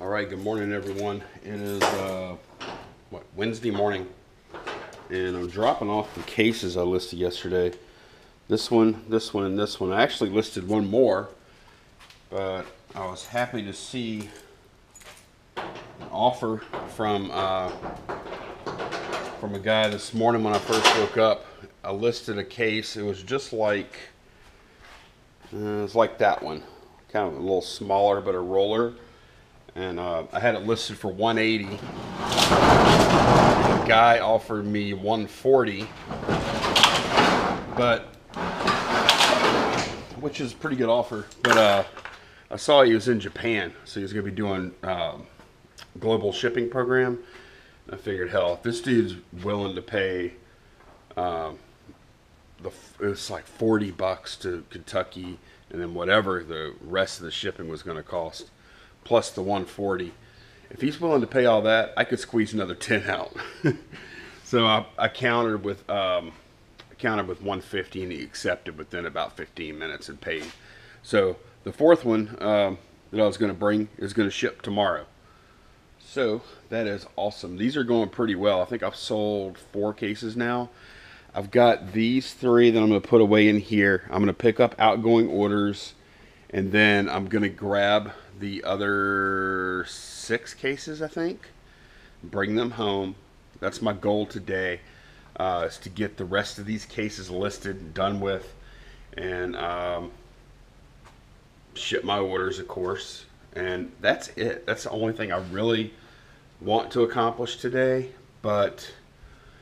All right, good morning, everyone. It is Wednesday morning, and I'm dropping off the cases I listed yesterday. This one, and this one. I actually listed one more, but I was happy to see an offer from a guy this morning when I first woke up. I listed a case. It was just like that one, kind of a little smaller, but a roller. And I had it listed for $180. The guy offered me $140, but which is a pretty good offer. But I saw he was in Japan, so he was going to be doing global shipping program. And I figured, hell, if this dude's willing to pay, it was like $40 to Kentucky, and then whatever the rest of the shipping was going to cost, plus the $140. If he's willing to pay all that, I could squeeze another 10 out. So I countered with $150, and he accepted within about 15 minutes and paid. So the fourth one that I was going to bring is going to ship tomorrow. So that is awesome. These are going pretty well. I think I've sold 4 cases now. I've got these 3 that I'm going to put away in here. I'm going to pick up outgoing orders, and then I'm going to grab the other 6 cases, I think, bring them home. That's my goal today, is to get the rest of these cases listed and done with, and ship my orders, of course. And that's it. That's the only thing I really want to accomplish today. But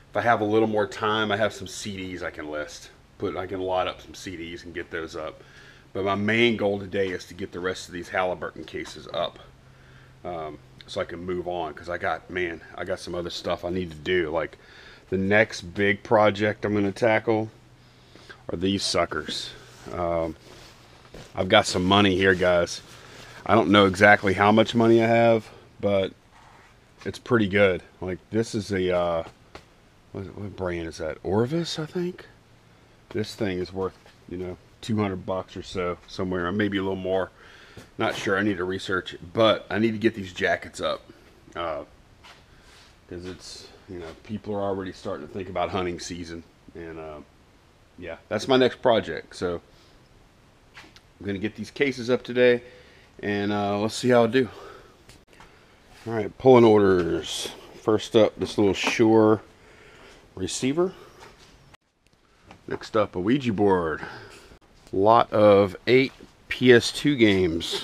if I have a little more time, I have some CDs I can list. I can lot up some CDs and get those up. But my main goal today is to get the rest of these Halliburton cases up, so I can move on, because I got some other stuff I need to do. Like the next big project I'm going to tackle are these suckers. I've got some money here, guys. I don't know exactly how much money I have, but it's pretty good. Like this is a what brand is that? Orvis, I think. This thing is worth, $200 or so, somewhere, maybe a little more. Not sure. I need to research it, but I need to get these jackets up, because it's, people are already starting to think about hunting season, and yeah, that's my next project. So I'm gonna get these cases up today, and let's see how I do. All right, pulling orders. First up, this little Shure receiver. Next up, a Ouija board. Lot of 8 PS2 games.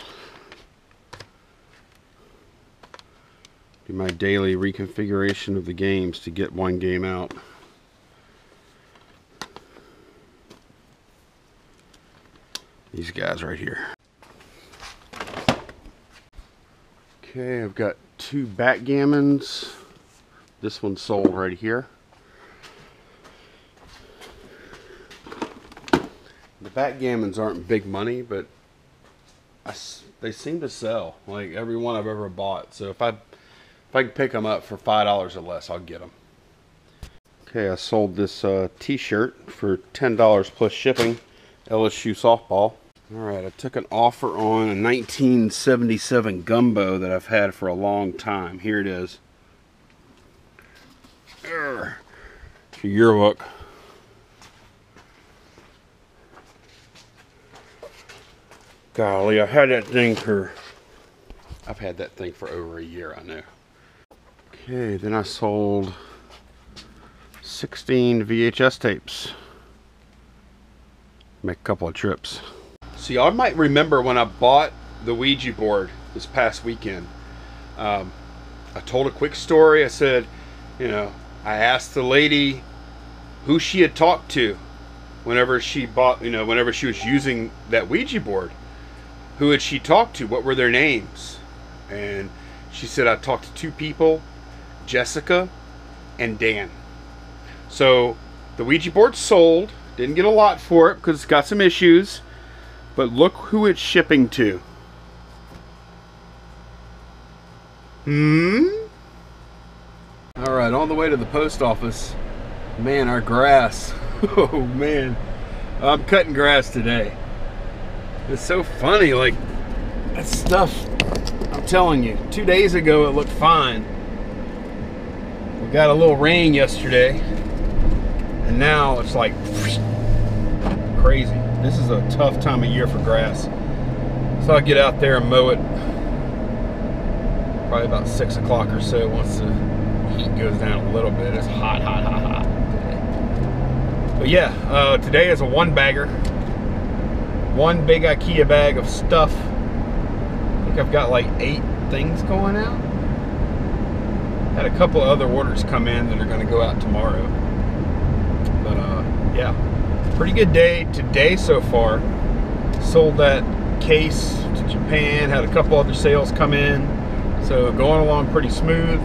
Do my daily reconfiguration of the games to get one game out. These guys right here. Okay, I've got 2 backgammons. This one's sold right here. The backgammons aren't big money, but they seem to sell. Like every one I've ever bought. So if I can pick them up for $5 or less, I'll get them. Okay, I sold this t-shirt for $10 plus shipping. LSU softball. Alright, I took an offer on a 1977 gumbo that I've had for a long time. Here it is. It's a yearbook. Golly, I've had that thing for over a year, I know. Okay, then I sold 16 VHS tapes. Make a couple of trips. See, I might remember when I bought the Ouija board this past weekend. I told a quick story. I said, I asked the lady who she had talked to whenever she bought, whenever she was using that Ouija board. Who had she talked to? What were their names? And she said, I talked to 2 people, Jessica and Dan. So the Ouija board sold. Didn't get a lot for it because it's got some issues. But look who it's shipping to. Alright, on the way to the post office. Man, our grass. Oh man. I'm cutting grass today. It's so funny, like that stuff. I'm telling you, 2 days ago it looked fine. We got a little rain yesterday, and now it's like crazy. This is a tough time of year for grass. So I'll get out there and mow it probably about 6 o'clock or so once the heat goes down a little bit. It's hot, hot, hot, hot today. But yeah, today is a one bagger. One big IKEA bag of stuff. I think I've got like 8 things going out. Had a couple of other orders come in that are going to go out tomorrow. But yeah, pretty good day today so far. Sold that case to Japan, had a couple other sales come in, so going along pretty smooth.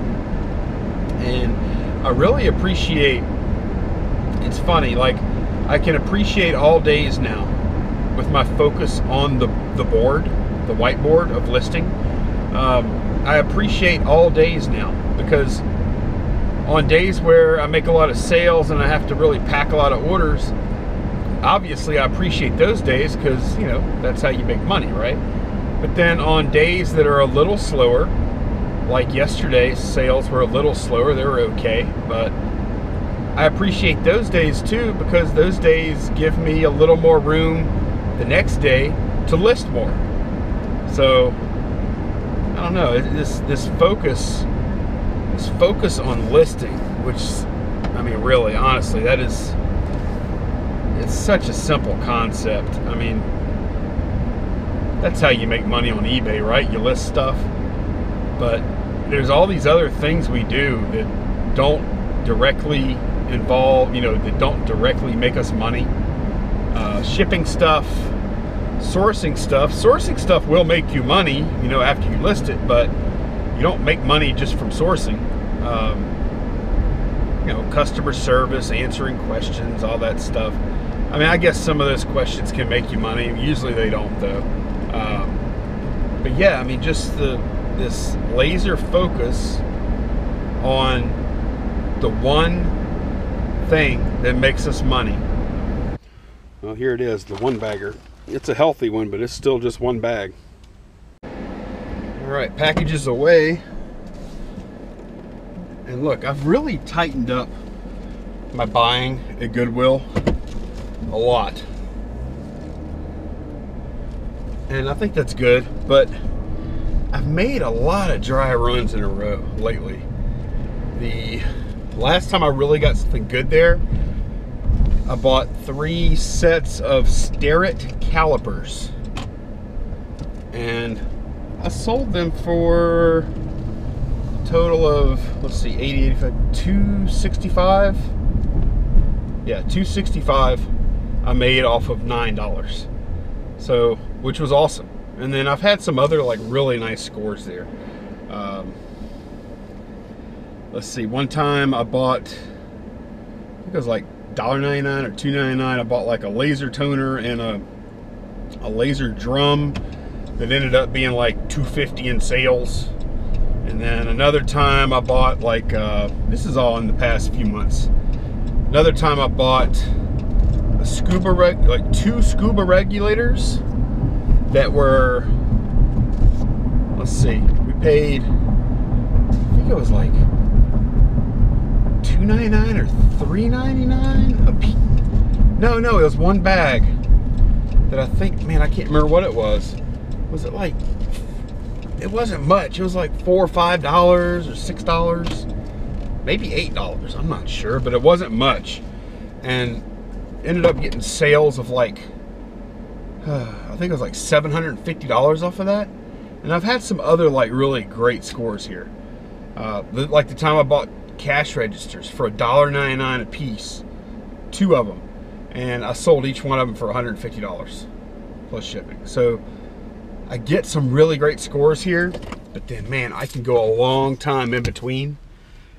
And I really appreciate, it's funny, like I can appreciate all days now with my focus on the board, the whiteboard of listing. I appreciate all days now, because on days where I make a lot of sales and I have to really pack a lot of orders, obviously I appreciate those days because, you know, that's how you make money, right? But then on days that are a little slower, like yesterday's sales were a little slower, they were okay, but I appreciate those days too, because those days give me a little more room the next day to list more. So I don't know, this focus on listing, which, I mean, really, honestly, it's such a simple concept. I mean, that's how you make money on eBay, right? You list stuff. But there's all these other things we do that don't directly involve, you know, that don't directly make us money. Shipping stuff, sourcing stuff. Sourcing stuff will make you money, you know, after you list it, but you don't make money just from sourcing. You know, customer service, answering questions, all that stuff. I mean, I guess some of those questions can make you money. Usually they don't, though. But yeah, I mean, just this laser focus on the one thing that makes us money. Well, here it is, the one bagger. It's a healthy one, but it's still just one bag. All right, packages away. And look, I've really tightened up my buying at Goodwill a lot. And I think that's good, but I've made a lot of dry runs in a row lately. The last time I really got something good there, I bought 3 sets of Starrett calipers. And I sold them for a total of, let's see, 80, 85, 265. Yeah, 265 I made off of $9. So, which was awesome. And then I've had some other like really nice scores there. Let's see, one time I bought, I think it was like $1.99 or $2.99. I bought like a laser toner and a laser drum that ended up being like $2.50 in sales. And then another time I bought like, this is all in the past few months. Another time I bought a like 2 scuba regulators that were, let's see, we paid, I think it was like $2.99 or $3.99 a piece. No, it was one bag that I think, man, I can't remember what it was. Was it like, it wasn't much. It was like $4 or $5 or $6, maybe $8. I'm not sure, but it wasn't much. And ended up getting sales of like, I think it was like $750 off of that. And I've had some other like really great scores here. Like the time I bought cash registers for $1.99 a piece, 2 of them, and I sold each one of them for $150 plus shipping. So I get some really great scores here, but then, man, I can go a long time in between,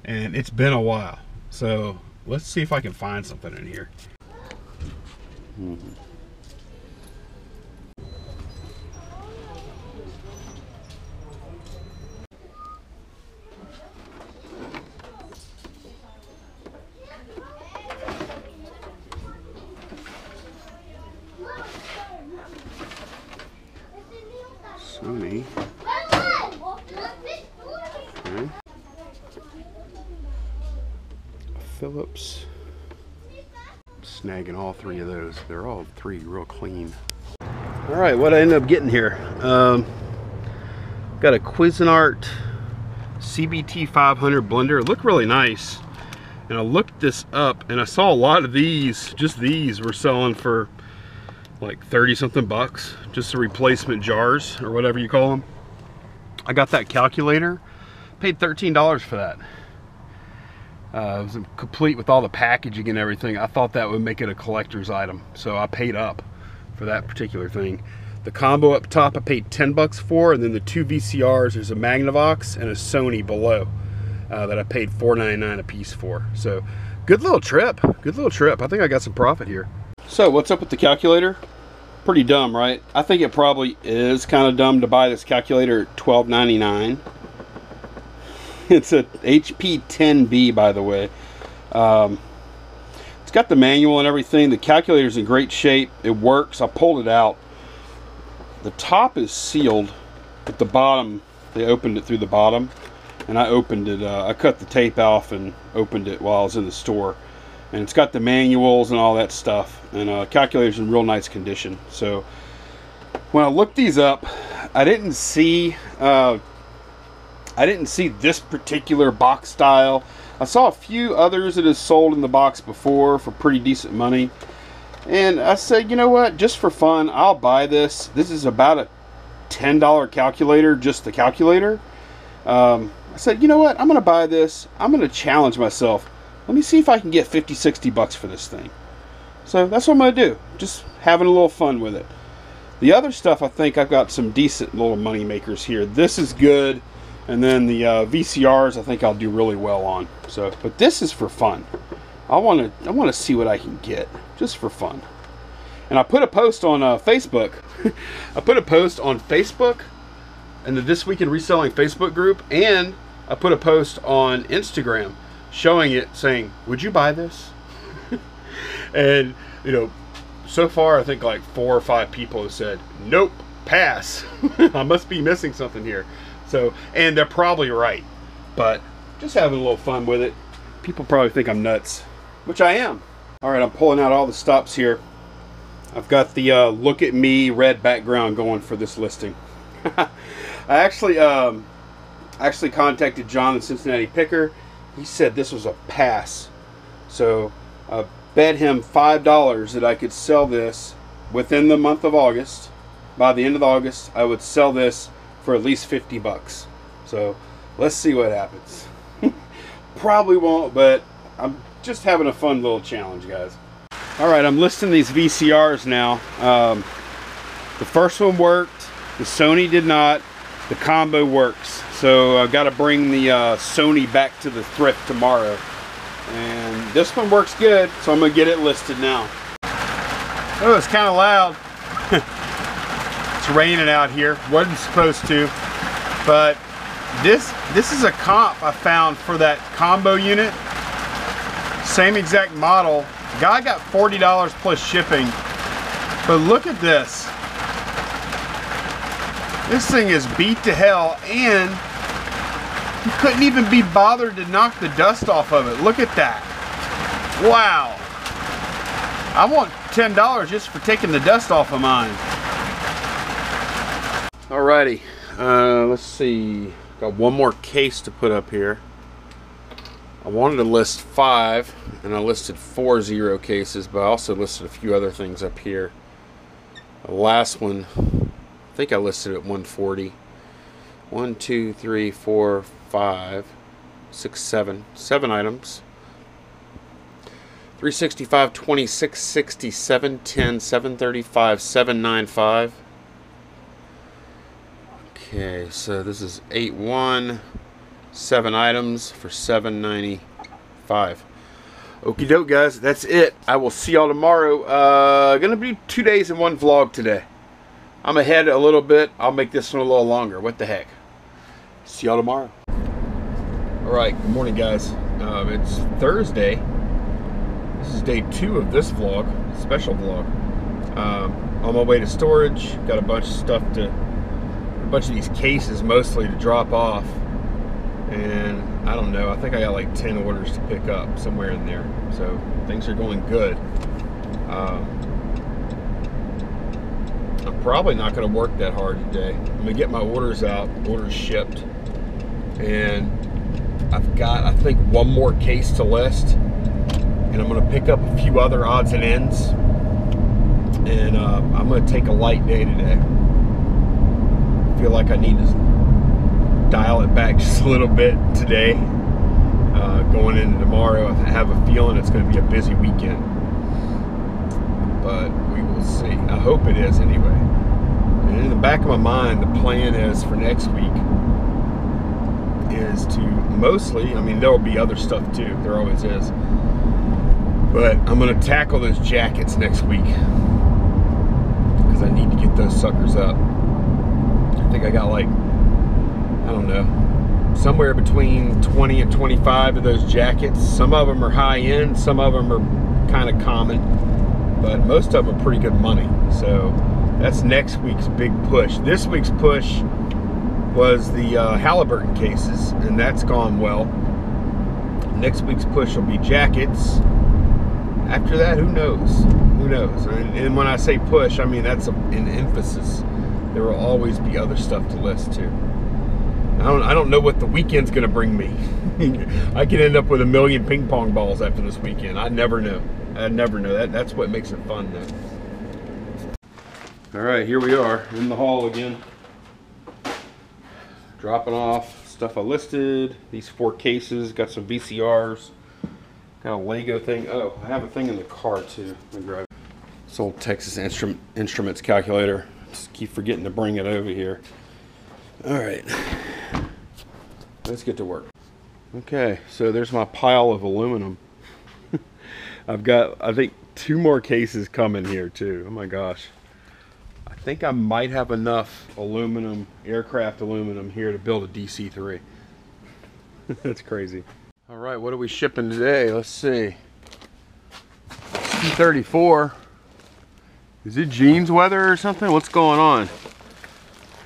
and it's been a while. So let's see if I can find something in here. Sony. Phillips. Snagging all three of those. They're all three real clean. All right, what I ended up getting here. Got a Cuisinart CBT 500 blender. It looked really nice. And I looked this up and I saw a lot of these, just these were selling for like 30 something bucks. Just the replacement jars or whatever you call them. I got that calculator, paid $13 for that. It was complete with all the packaging and everything. I thought that would make it a collector's item, so I paid up for that particular thing. The combo up top I paid 10 bucks for, and then the two VCRs, there's a Magnavox and a Sony below that I paid $4.99 a piece for. So good little trip, good little trip. I think I got some profit here. So what's up with the calculator? Pretty dumb, right? I think it probably is kind of dumb to buy this calculator at $12.99. It's a HP 10B, by the way. It's got the manual and everything. The calculator's in great shape. It works. I pulled it out. The top is sealed, but the bottom, they opened it through the bottom, and I opened it. I cut the tape off and opened it while I was in the store. And it's got the manuals and all that stuff. And calculator's in real nice condition. So when I looked these up, I didn't see this particular box style. I saw a few others that have sold in the box before for pretty decent money. And I said, you know what, just for fun, I'll buy this. This is about a $10 calculator, just the calculator. I said, you know what, I'm going to buy this. I'm going to challenge myself. Let me see if I can get 50, 60 bucks for this thing. So that's what I'm going to do. Just having a little fun with it. The other stuff, I think I've got some decent little money makers here. This is good. And then the VCRs, I think I'll do really well on. So, but this is for fun. I want to see what I can get, just for fun. And I put a post on Facebook. I put a post on Facebook in the This Week in Reselling Facebook group, and I put a post on Instagram showing it, saying, "Would you buy this?" And you know, so far I think like 4 or 5 people have said, "Nope, pass." I must be missing something here. So, and they're probably right, but just having a little fun with it. People probably think I'm nuts, which I am. All right, I'm pulling out all the stops here. I've got the look at me red background going for this listing. I actually contacted John, the Cincinnati Picker. He said this was a pass. So I bet him $5 that I could sell this within the month of August. By the end of August, I would sell this for at least 50 bucks. So let's see what happens. Probably won't, but I'm just having a fun little challenge, guys. All right, I'm listing these VCRs now. The first one worked, the Sony did not, the combo works. So I've got to bring the Sony back to the thrift tomorrow. And this one works good, so I'm gonna get it listed now. Oh, it's kind of loud. It's raining out here. Wasn't supposed to, but this is a comp I found for that combo unit. Same exact model. Guy got $40 plus shipping. But look at this. This thing is beat to hell, and you couldn't even be bothered to knock the dust off of it. Look at that. Wow. I want $10 just for taking the dust off of mine. Alrighty, let's see. Got one more case to put up here. I wanted to list 5, and I listed 4 0 cases, but I also listed a few other things up here. The last one, I think I listed at 140. 1, 2, 3, 4, 5, 6, 7 items. 365, 26, 67, 10, 735, 795. Okay, so this is 8-1, 7 items for $7.95. Okie doke, guys, that's it. I will see y'all tomorrow. Gonna be 2 days in one vlog today. I'm ahead a little bit. I'll make this one a little longer. What the heck? See y'all tomorrow. All right, good morning, guys. It's Thursday. This is day 2 of this vlog, special vlog. On my way to storage, got a bunch of stuff to, a bunch of these cases mostly to drop off. and I don't know, I think I got like 10 orders to pick up, somewhere in there. So things are going good. I'm probably not going to work that hard today. I'm going to get my orders out, orders shipped, and I've got, I think, one more case to list, and I'm going to pick up a few other odds and ends, and I'm going to take a light day today. I feel like I need to dial it back just a little bit today. Going into tomorrow, I have a feeling it's going to be a busy weekend, but we will see. I hope it is anyway. And in the back of my mind, the plan is for next week is to mostly, I mean, there will be other stuff too, there always is, but I'm going to tackle those jackets next week because I need to get those suckers up. I think I got like, I don't know, somewhere between 20 and 25 of those jackets. Some of them are high end, some of them are kind of common, but most of them are pretty good money. So that's next week's big push. This week's push was the Halliburton cases, and that's gone well. Next week's push will be jackets. After that, who knows? Who knows? And when I say push, I mean that's an emphasis. There will always be other stuff to list too. I don't know what the weekend's gonna bring me. I could end up with 1 million ping pong balls after this weekend. I never know. I never know. That's what makes it fun though. All right, here we are in the hall again. Dropping off stuff I listed. These 4 cases, got some VCRs, got a Lego thing. Oh, I have a thing in the car too. Let me grab it. This old Texas Instruments calculator. Just keep forgetting to bring it over here. All right, let's get to work. Okay, so there's my pile of aluminum. I've got, I think, 2 more cases coming here too. Oh my gosh. I think I might have enough aluminum, aircraft aluminum here to build a DC-3. That's crazy. All right, what are we shipping today? Let's see. 234. Is it jeans weather or something? What's going on?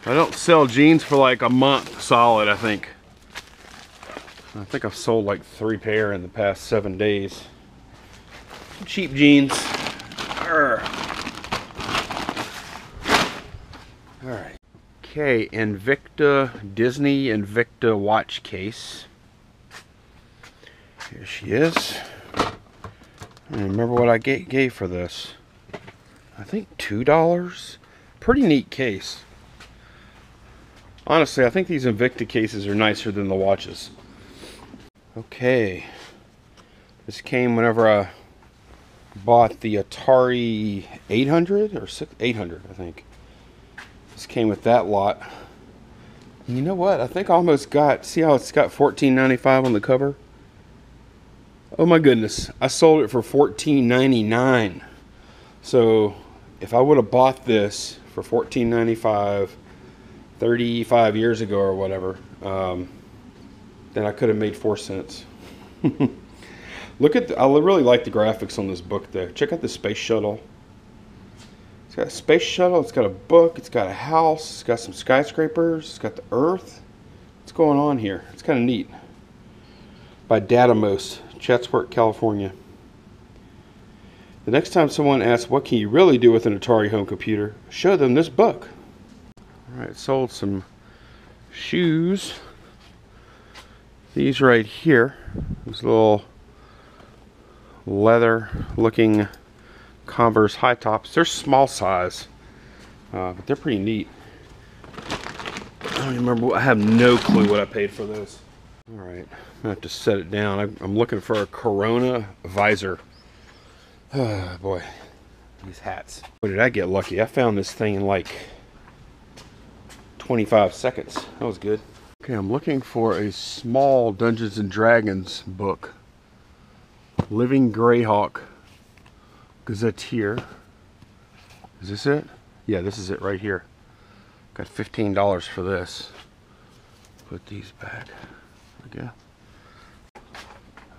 I don't sell jeans for like a month solid, I think. I think I've sold like 3 pair in the past 7 days. Cheap jeans. Arr. All right. Okay, Invicta, Disney Invicta watch case. Here she is. I remember what I gave for this. I think $2. Pretty neat case. Honestly, I think these Invicta cases are nicer than the watches. Okay. This came whenever I bought the Atari 800 or 800, I think. This came with that lot. And you know what? I think I almost got, see how it's got $14.95 on the cover? Oh my goodness. I sold it for $14.99. So if I would have bought this for $14.95 35 years ago or whatever, then I could have made 4 cents. Look at I really like the graphics on this book though. Check out the space shuttle. It's got a space shuttle, it's got a book, it's got a house, it's got some skyscrapers, it's got the earth. What's going on here? It's kind of neat. By Datamos, Chatsworth, California. The next time someone asks what can you really do with an Atari home computer, show them this book. Alright, sold some shoes. These right here, these little leather looking Converse high tops. They're small size, but they're pretty neat. I don't even remember, I have no clue what I paid for those. Alright, I'm gonna have to set it down. I'm looking for a Corona visor. Oh boy, these hats. Boy, did I get lucky. I found this thing in like 25 seconds. That was good. Okay, I'm looking for a small Dungeons and Dragons book. Living Greyhawk Gazetteer. Is this it? Yeah, this is it right here. Got $15 for this. Put these back. There we go.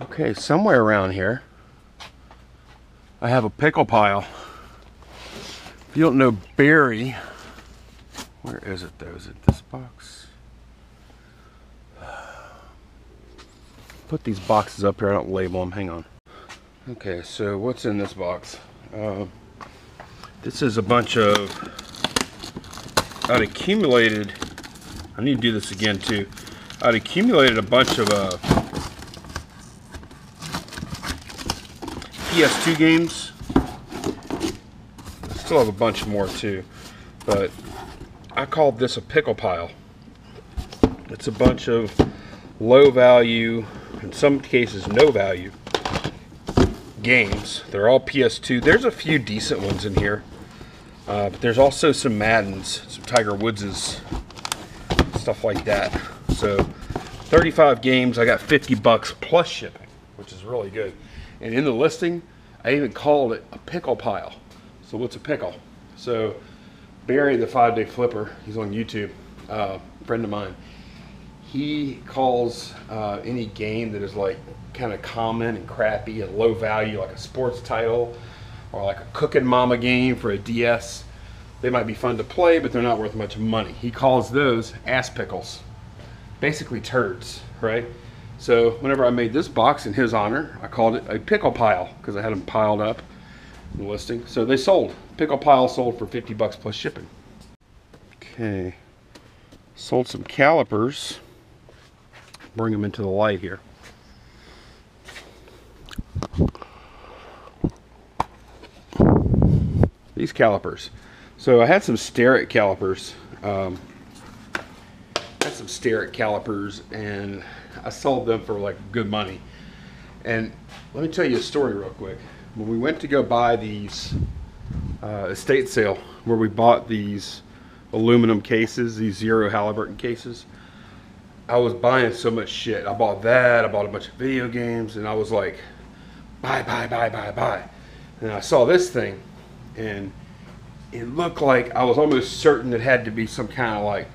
Okay, somewhere around here I have a pickle pile. If you don't know Barry, where is it though? Is it this box? put these boxes up here. I don't label them. Hang on. Okay, so what's in this box? This is a bunch of, I'd accumulated, I need to do this again too. I'd accumulated a bunch of PS2 games. I still have a bunch more too, but I called this a pickle pile. It's a bunch of low value, in some cases no value, games. They're all PS2. There's a few decent ones in here, but there's also some Maddens, some Tiger Woodses, stuff like that. So 35 games. I got 50 bucks plus shipping, which is really good. And in the listing, I even called it a pickle pile. So what's a pickle? So Barry, the 5-Day Flipper, he's on YouTube, friend of mine. He calls any game that is like kind of common and crappy and low value, like a sports title or like a Cookin' Mama game for a DS. They might be fun to play, but they're not worth much money. He calls those ass pickles, basically turds, right? So whenever I made this box in his honor, I called it a pickle pile because I had them piled up in the listing. So they sold. Pickle pile sold for 50 bucks plus shipping. Okay, sold some calipers. Bring them into the light here. These calipers. So I had some Starrett calipers. And I sold them for like good money. And let me tell you a story real quick. When we went to go buy these estate sale, where we bought these aluminum cases, these Zero Halliburton cases, I was buying so much shit. I bought that, I bought a bunch of video games, and I was like, buy. And I saw this thing, and it looked like I was almost certain it had to be some kind of like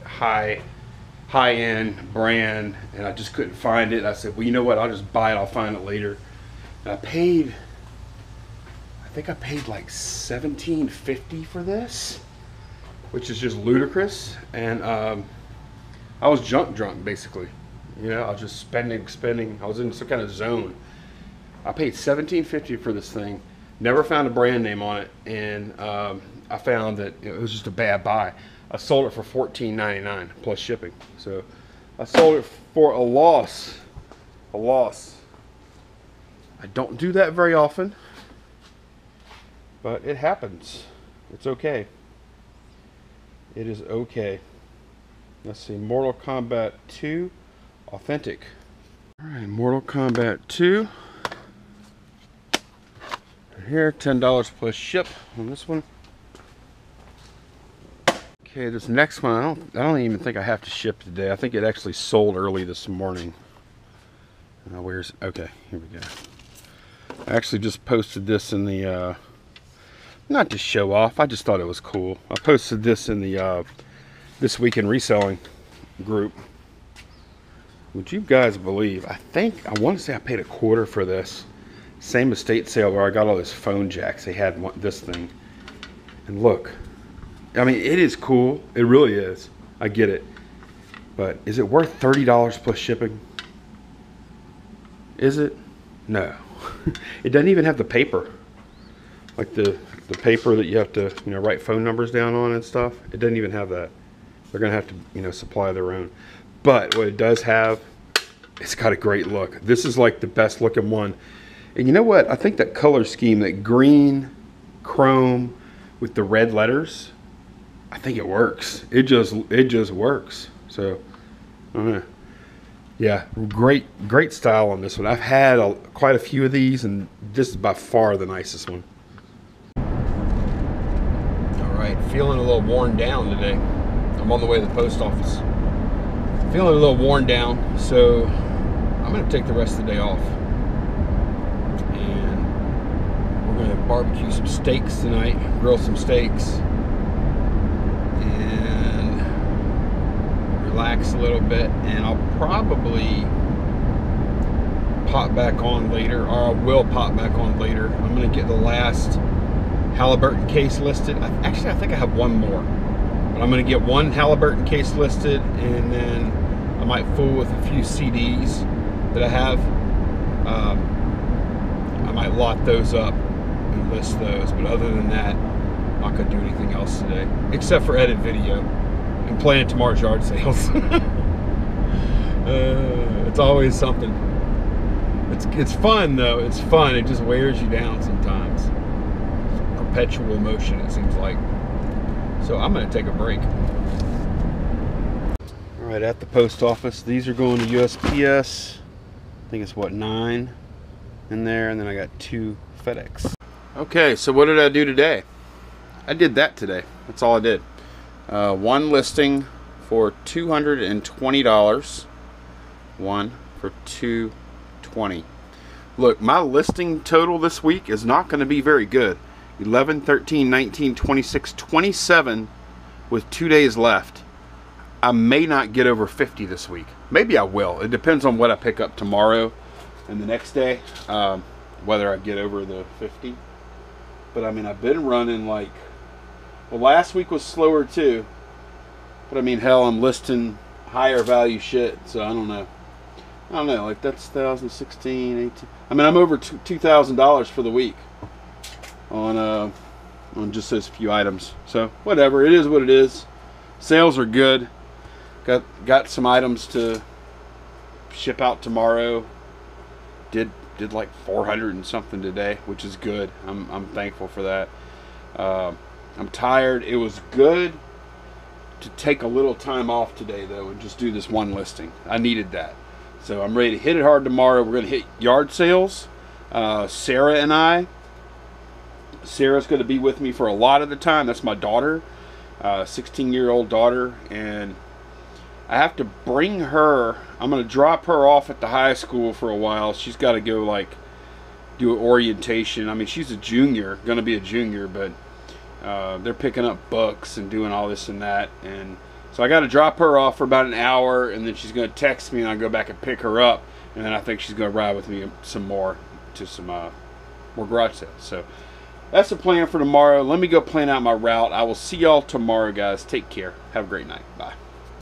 high-end brand, and I just couldn't find it. And I said, well, you know what, I'll just buy it, I'll find it later. And I think I paid like $17.50 for this, which is just ludicrous. And I was junk drunk, basically. You know, I was just spending. I was in some kind of zone. I paid $17.50 for this thing. Never found a brand name on it, and I found that it was just a bad buy. I sold it for $14.99 plus shipping. So I sold it for a loss. A loss. I don't do that very often, but it happens. It's okay. It is okay. Let's see, Mortal Kombat 2 Authentic. All right, Mortal Kombat 2. Here, $10 plus ship on this one. Okay, this next one, I don't even think I have to ship today. I think it actually sold early this morning. Okay, here we go. I actually just posted this in the, not to show off, I just thought it was cool. I posted this in the This Week in Reselling group. Would you guys believe, I want to say I paid $25 for this. Same estate sale where I got all those phone jacks. They had this thing. And look, I mean, it is cool. It really is. I get it. But is it worth $30 plus shipping? Is it? No. It doesn't even have the paper. Like the paper that you have to, write phone numbers down on and stuff. It doesn't even have that. They're going to have to, supply their own. But what it does have, it's got a great look. This is like the best looking one. And you know what? I think that color scheme, that green chrome with the red letters, I think it works. It just works. So, yeah, great style on this one. I've had quite a few of these, and this is by far the nicest one. All right, feeling a little worn down today. I'm on the way to the post office. Feeling a little worn down, so I'm gonna take the rest of the day off. And we're gonna barbecue some steaks tonight, grill some steaks, and relax a little bit. And I'll probably pop back on later, or I will pop back on later. I'm gonna get the last Halliburton case listed. Actually, I think I have one more. But I'm going to get one Halliburton case listed, and then I might fool with a few CDs that I have, I might lot those up and list those, but other than that, I'm not gonna do anything else today, except for edit video and plan tomorrow's yard sales. It's always something. It's fun though. It's fun. It just wears you down sometimes. Perpetual motion, it seems like. So I'm gonna take a break. All right, at the post office. These are going to USPS. I think it's what, 9 in there, and then I got 2 FedEx. Okay, so what did I do today? I did that today. That's all I did. One listing for $220. One for $220. Look, my listing total this week is not going to be very good. 11, 13, 19, 26, 27 with 2 days left. I may not get over 50 this week. Maybe I will. It depends on what I pick up tomorrow and the next day, whether I get over the 50. But I mean, I've been running like, well, last week was slower too. But I mean, hell, I'm listing higher value shit, so I don't know. Like that's 2016, 18. I mean, I'm over $2,000 for the week on just those few items. So whatever, it is what it is. Sales are good. Got some items to ship out tomorrow. Did like 400 and something today, which is good. I'm thankful for that. I'm tired. It was good to take a little time off today though and just do this one listing. I needed that. So I'm ready to hit it hard tomorrow. We're gonna hit yard sales. Sarah and I. Sarah's gonna be with me for a lot of the time. That's my daughter, 16-year-old daughter, and I have to bring her. I'm gonna drop her off at the high school for a while. She's got to go like do an orientation. I mean, she's a junior, gonna be a junior, but they're picking up books and doing all this and that, and so I got to drop her off for about an hour, and then she's gonna text me, and I go back and pick her up, and then I think she's gonna ride with me some more to some more garage sales. So that's the plan for tomorrow. Let me go plan out my route. I will see y'all tomorrow, guys. Take care. Have a great night. Bye.